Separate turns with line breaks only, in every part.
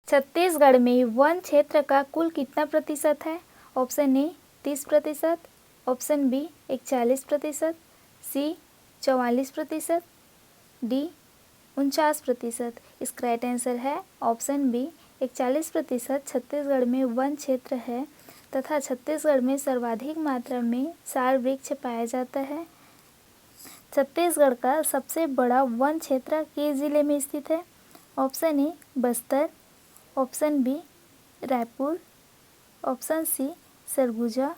छत्तीसगढ़ में वन क्षेत्र का कुल कितना प्रतिशत है? Option A 30%, option B 41%, C 44%, D 49%। इसका राइट आंसर है ऑप्शन बी 41% छत्तीसगढ़ में वन क्षेत्र है तथा छत्तीसगढ़ में सर्वाधिक मात्रा में साल वृक्ष पाया जाता है। छत्तीसगढ़ का सबसे बड़ा वन क्षेत्र किस जिले में स्थित है? Option A Bastar, option B Raipur, option C Surguja,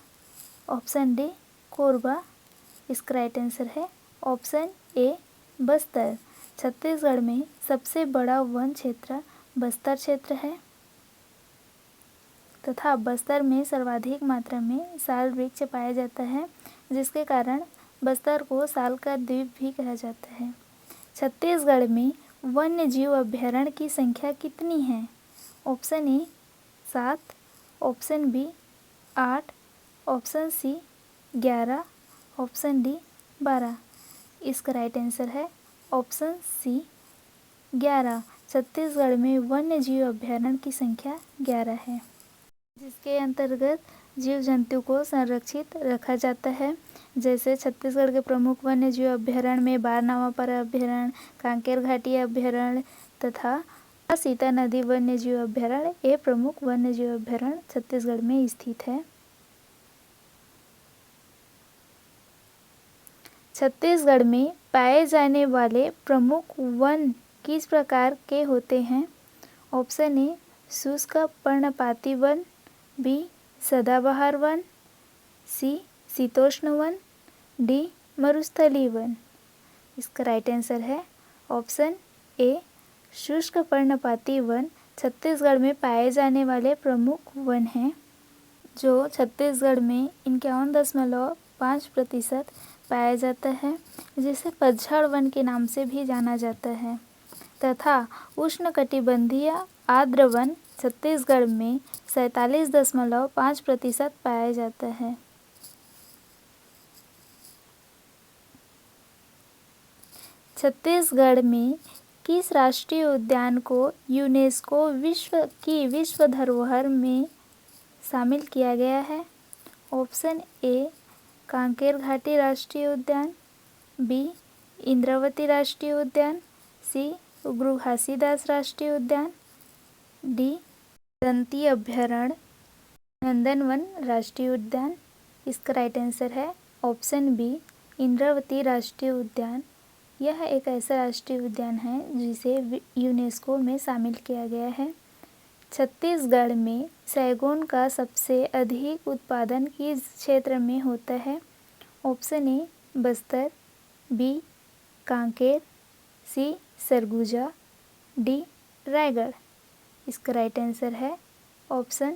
option D Korba. इसका राइट आंसर है ऑप्शन ए बस्तर। छत्तीसगढ़ में सबसे बड़ा वन क्षेत्र बस्तर क्षेत्र है तथा बस्तर में सर्वाधिक मात्रा में साल वृक्ष पाया जाता है, जिसके कारण बस्तर को साल का द्वीप भी कहा जाता है। छत्तीसगढ़ में वन्य जीव अभयारण्य की संख्या कितनी है? Option A 7, option B 8, option C 11, option D 12। इसका राइट आंसर है ऑप्शन सी 11। छत्तीसगढ़ में वन्य जीव अभयारण्य की संख्या 11 है, जिसके अंतर्गत जीव जंतु को संरक्षित रखा जाता है। जैसे छत्तीसगढ़ के प्रमुख वन्य जीव अभयारण्य में बारनावापर अभयारण्य, कांकेर घाटी अभयारण्य तथा सीता नदी वन्य जीव अभयारण्य, ये प्रमुख वन्य जीव अभयारण्य छत्तीसगढ़ में स्थित है। छत्तीसगढ़ में पाए जाने वाले प्रमुख वन किस प्रकार के होते हैं? ऑप्शन ए शुष्क पर्णपाती वन, बी सदाबहार वन, सी शीतोष्ण वन, डी मरुस्थलीय वन। इसका राइट आंसर है ऑप्शन ए शुष्क पर्णपाती वन छत्तीसगढ़ में पाए जाने वाले प्रमुख वन हैं, जो छत्तीसगढ़ में 51.5% पाया जाता है, जिसे पतझड़ वन के नाम से भी जाना जाता है तथा उष्णकटिबंधीय आर्द्र वन छत्तीसगढ़ में 47.5% पाया जाता है। छत्तीसगढ़ में किस राष्ट्रीय उद्यान को यूनेस्को विश्व धरोहर में शामिल किया गया है? ऑप्शन ए कांकेर घाटी राष्ट्रीय उद्यान, बी इंद्रावती राष्ट्रीय उद्यान, सी गुरु घासीदास राष्ट्रीय उद्यान, डी दंती अभयारण्य नंदनवन राष्ट्रीय उद्यान। इसका राइट आंसर है ऑप्शन बी इंद्रावती राष्ट्रीय उद्यान। यह एक ऐसा राष्ट्रीय उद्यान है जिसे यूनेस्को में शामिल किया गया है। छत्तीसगढ़ में सैगोन का सबसे अधिक उत्पादन किस क्षेत्र में होता है? Option A Bastar, B Kanker, C Surguja, D Raigarh. इसका राइट आंसर है ऑप्शन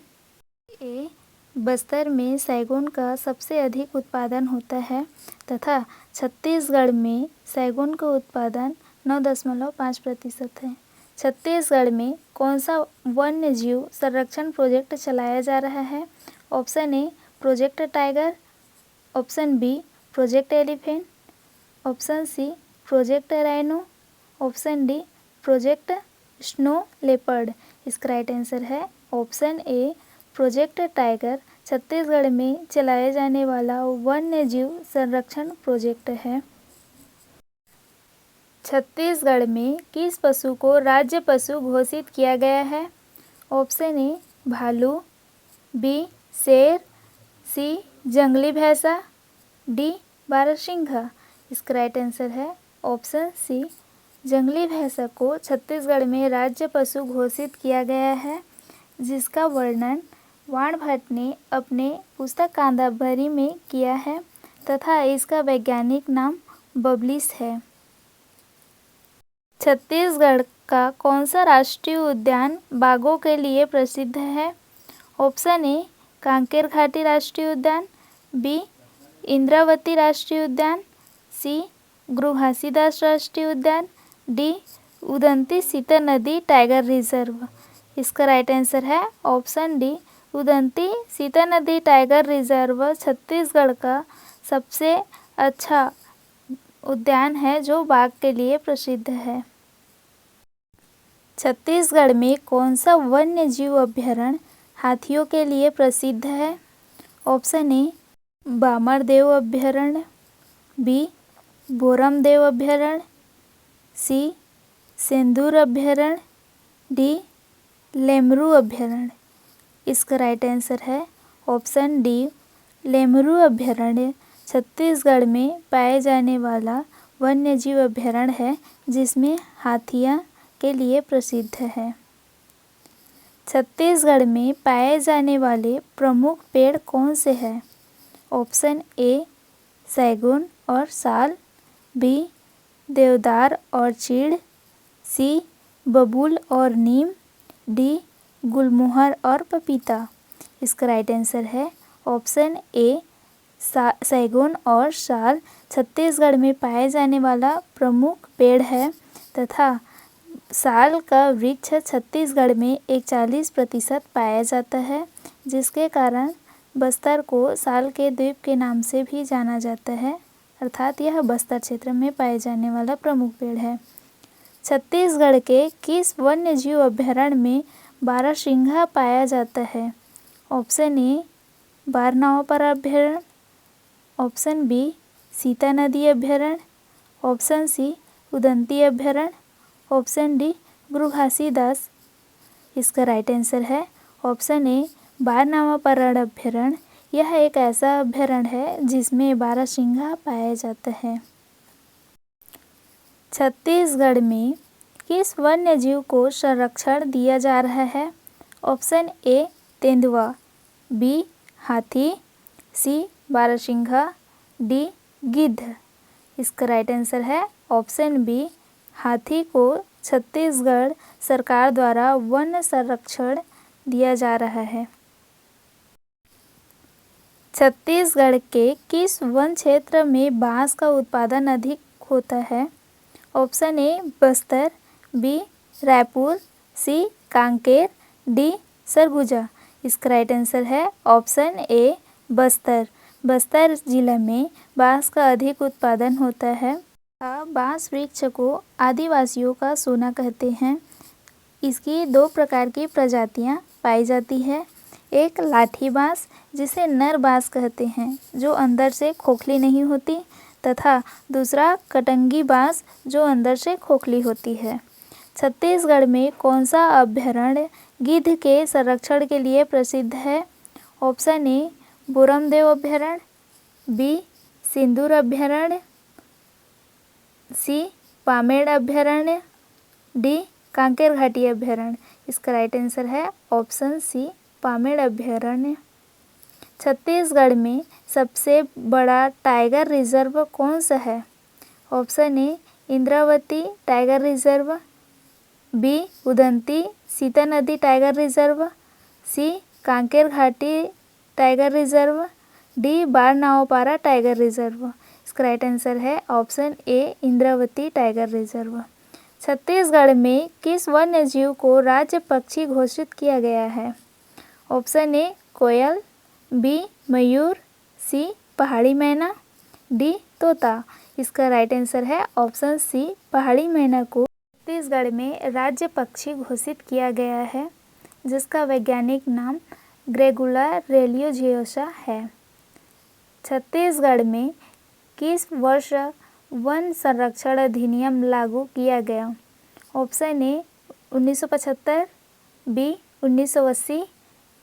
ए बस्तर में सैगोन का सबसे अधिक उत्पादन होता है तथा छत्तीसगढ़ में सैगोन का उत्पादन 9.5% है। छत्तीसगढ़ में कौन सा वन्य जीव संरक्षण प्रोजेक्ट चलाया जा रहा है? Option A project tiger, option B project elephant, option C project rhino, option D project snow leopard. इसका राइट आंसर है option A project tiger Chhattisgarh में चलाए जाने वाला वन्य जीव संरक्षण प्रोजेक्ट है। छत्तीसगढ़ में किस पशु को राज्य पशु घोषित किया गया है? ऑप्शन ए भालू, बी शेर, सी जंगली भैंसा, डी बारहसिंघा। इसका राइट आंसर है ऑप्शन सी जंगली भैंसा को छत्तीसगढ़ में राज्य पशु घोषित किया गया है, जिसका वर्णन वाण भट्ट ने अपने पुस्तक कादंबरी में किया है तथा इसका वैज्ञानिक नाम बबलिस है। छत्तीसगढ़ का कौन सा राष्ट्रीय उद्यान बाघों के लिए प्रसिद्ध है? ऑप्शन ए कांकेर घाटी राष्ट्रीय उद्यान, बी इंद्रावती राष्ट्रीय उद्यान, सी गुरु घासीदास राष्ट्रीय उद्यान, D Udanti Sita Nadi tiger reserve. इसका राइट आंसर है option D Udanti Sita Nadi tiger reserve Chhattisgarh का सबसे अच्छा उद्यान है जो बाघ के लिए प्रसिद्ध है। छत्तीसगढ़ में कौन सा वन्य जीव अभयारण्य हाथियों के लिए प्रसिद्ध है? ऑप्शन ए बामरदेव अभयारण्य, बी बोरमदेव अभयारण्य, सी सेंदूर अभयारण्य, डी लेमरू अभयारण्य। इसका राइट आंसर है ऑप्शन डी लेमरू अभयारण्य छत्तीसगढ़ में पाए जाने वाला वन्य जीव अभयारण्य है जिसमें हाथियाँ के लिए प्रसिद्ध है। छत्तीसगढ़ में पाए जाने वाले प्रमुख पेड़ कौन से हैं? ऑप्शन ए सैगुन और साल, बी देवदार और चीड़, सी बबूल और नीम, डी गुलमोहर और पपीता। इसका राइट आंसर है ऑप्शन ए सैगुन और साल छत्तीसगढ़ में पाए जाने वाला प्रमुख पेड़ है तथा साल का वृक्ष छत्तीसगढ़ में 41% पाया जाता है, जिसके कारण बस्तर को साल के द्वीप के नाम से भी जाना जाता है, अर्थात यह बस्तर क्षेत्र में पाए जाने वाला प्रमुख पेड़ है। छत्तीसगढ़ के किस वन्य जीव अभयारण्य में बारहसिंघा पाया जाता है? ऑप्शन ए बारनावापर अभयारण्य, ऑप्शन बी सीता नदी अभयारण्य, ऑप्शन सी उदंती अभयारण्य, ऑप्शन डी गुरु-घासीदास। इसका राइट आंसर है ऑप्शन ए बारनावापर अभयारण्य। यह एक ऐसा अभयारण्य है जिसमें बारहसिंघा पाया जाता है। छत्तीसगढ़ में किस वन्य जीव को संरक्षण दिया जा रहा है? ऑप्शन ए तेंदुआ, बी हाथी, सी बारहसिंघा, डी गिद्ध। इसका राइट आंसर है ऑप्शन बी हाथी को छत्तीसगढ़ सरकार द्वारा वन संरक्षण दिया जा रहा है। छत्तीसगढ़ के किस वन क्षेत्र में बांस का उत्पादन अधिक होता है? Option A Bastar, B Raipur, C Kanker, D Surguja. इसका राइट आंसर है ऑप्शन ए बस्तर। बस्तर जिला में बांस का अधिक उत्पादन होता है। बांस वृक्ष को आदिवासियों का सोना कहते हैं। इसकी 2 प्रकार की प्रजातियां पाई जाती है। एक लाठी बांस जिसे नर बांस कहते हैं जो अंदर से खोखली नहीं होती, तथा दूसरा कटंगी बांस जो अंदर से खोखली होती है। छत्तीसगढ़ में कौन सा अभयारण्य गिद्ध के संरक्षण के लिए प्रसिद्ध है? ऑप्शन ए बोरमदेव अभयारण्य, बी सिंदूर अभयारण्य, सी पामेड़ अभयारण्य, डी कांकेर घाटी अभयारण्य। इसका राइट आंसर है ऑप्शन सी पामेड़ अभयारण्य। छत्तीसगढ़ में सबसे बड़ा टाइगर रिजर्व कौन सा है? Option A Indravati tiger reserve, B Udanti Sita Nadi tiger reserve, C Kanker Ghati tiger reserve, D Barnawapara tiger reserve. इसका राइट आंसर है option A Indravati tiger reserve. Chhattisgarh में किस वन्य जीव को राज्य पक्षी घोषित किया गया है? ऑप्शन ए कोयल, बी मयूर, सी पहाड़ी मैना, डी तोता। इसका राइट आंसर है ऑप्शन सी पहाड़ी मैना को छत्तीसगढ़ में राज्य पक्षी घोषित किया गया है, जिसका वैज्ञानिक नाम ग्रेगुला रेलियोजियोसा है। छत्तीसगढ़ में किस वर्ष वन संरक्षण अधिनियम लागू किया गया? Option A 1975, B 1980,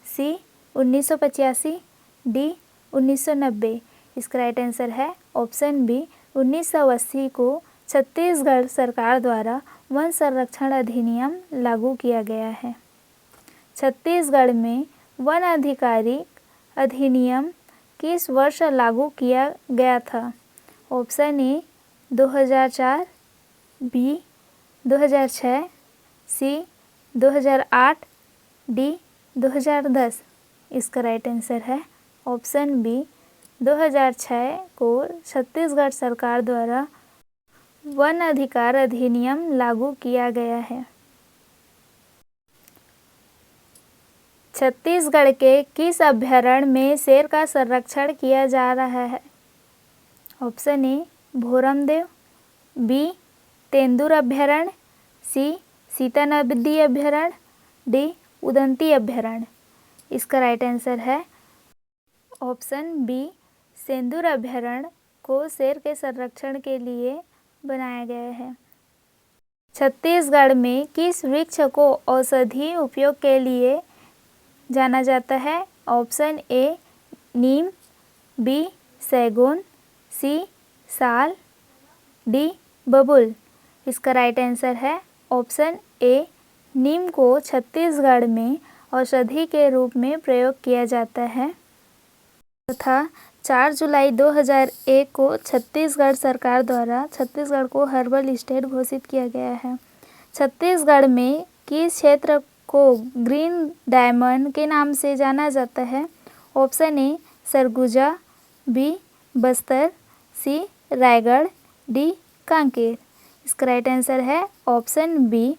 C 1985, D 1990। इसका राइट आंसर है ऑप्शन बी 1980 को छत्तीसगढ़ सरकार द्वारा वन संरक्षण अधिनियम लागू किया गया है। छत्तीसगढ़ में वन अधिकारी अधिनियम किस वर्ष लागू किया गया था? Option A 2004, B 2006, C 2008, D 2010। इसका राइट आंसर है ऑप्शन बी 2006 को छत्तीसगढ़ सरकार द्वारा वन अधिकार अधिनियम लागू किया गया है। छत्तीसगढ़ के किस अभयारण्य में शेर का संरक्षण किया जा रहा है? ऑप्शन ए भोरमदेव, बी तेंदुर अभयारण्य, सी सीता नदी अभ्यारण्य, डी उदंती अभ्यारण्य। इसका राइट आंसर है ऑप्शन बी, सेंदूर अभ्यारण्य को शेर के संरक्षण के लिए बनाया गया है। छत्तीसगढ़ में किस वृक्ष को औषधि उपयोग के लिए जाना जाता है? ऑप्शन ए नीम, बी सैगून, सी साल, डी बबूल। इसका राइट आंसर है ऑप्शन ए, नीम को छत्तीसगढ़ में औषधि के रूप में प्रयोग किया जाता है तथा 4 जुलाई 2001 को छत्तीसगढ़ सरकार द्वारा छत्तीसगढ़ को हर्बल स्टेट घोषित किया गया है। छत्तीसगढ़ में किस क्षेत्र को ग्रीन डायमंड के नाम से जाना जाता है? Option A Surguja, B Bastar, C Raigarh, D Kanker. इसका राइट आंसर है ऑप्शन बी,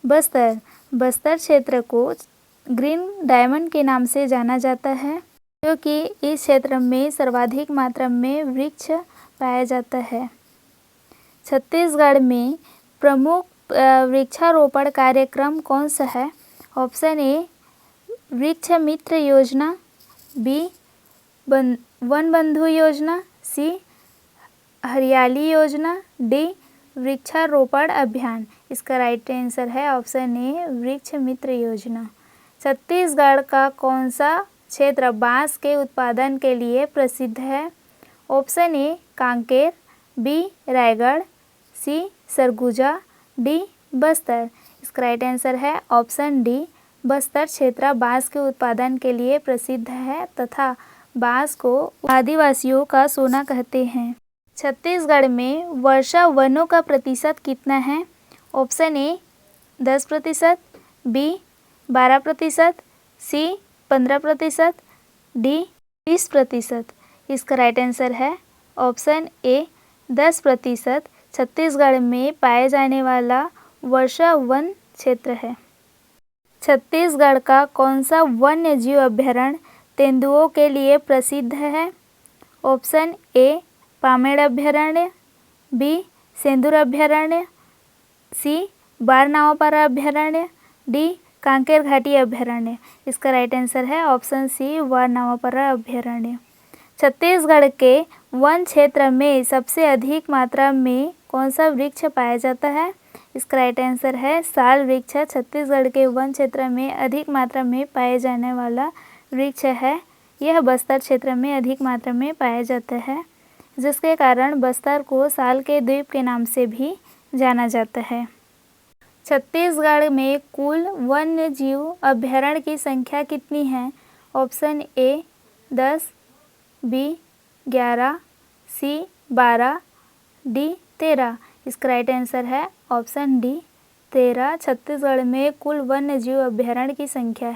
बस्तर। बस्तर क्षेत्र को ग्रीन डायमंड के नाम से जाना जाता है क्योंकि इस क्षेत्र में सर्वाधिक मात्रा में वृक्ष पाया जाता है। छत्तीसगढ़ में प्रमुख वृक्षारोपण कार्यक्रम कौन सा है? ऑप्शन ए वृक्ष मित्र योजना, बी वन बंधु योजना, सी हरियाली योजना, डी वृक्षारोपण अभियान। इसका राइट आंसर है ऑप्शन ए वृक्ष मित्र योजना। छत्तीसगढ़ का कौन सा क्षेत्र बांस के उत्पादन के लिए प्रसिद्ध है? Option A Kanker, B Raigarh, C Surguja, D Bastar. इसका राइट आंसर है ऑप्शन डी, बस्तर क्षेत्र बांस के उत्पादन के लिए प्रसिद्ध है तथा बांस को आदिवासियों का सोना कहते हैं। छत्तीसगढ़ में वर्षा वनों का प्रतिशत कितना है? Option A 10%, B 12%, C 15%, D 20%। इसका राइट आंसर है ऑप्शन ए 10% छत्तीसगढ़ में पाए जाने वाला वर्षा वन क्षेत्र है। छत्तीसगढ़ का कौन सा वन्य जीव अभ्यारण्य तेंदुओं के लिए प्रसिद्ध है? ऑप्शन ए पामेड़ अभ्यारण्य, बी सेंदूर अभ्यारण्य, सी बारनावापारा अभ्यारण्य, डी कांकेर घाटी अभ्यारण्य। इसका राइट आंसर है ऑप्शन सी, बारनावापारा अभ्यारण्य। छत्तीसगढ़ के वन क्षेत्र में सबसे अधिक मात्रा में कौन सा वृक्ष पाया जाता है? इसका राइट आंसर है साल वृक्ष। छत्तीसगढ़ के वन क्षेत्र में अधिक मात्रा में पाए जाने वाला वृक्ष है। यह बस्तर क्षेत्र में अधिक मात्रा में पाया जाता है जिसके कारण बस्तर को साल के द्वीप के नाम से भी जाना जाता है। छत्तीसगढ़ में कुल वन्य जीव अभ्यारण्य की संख्या कितनी है? Option A 10, B 11, C 12, D 13। इसका राइट आंसर है ऑप्शन डी 13। छत्तीसगढ़ में कुल वन्य जीव अभ्यारण्य की संख्या है।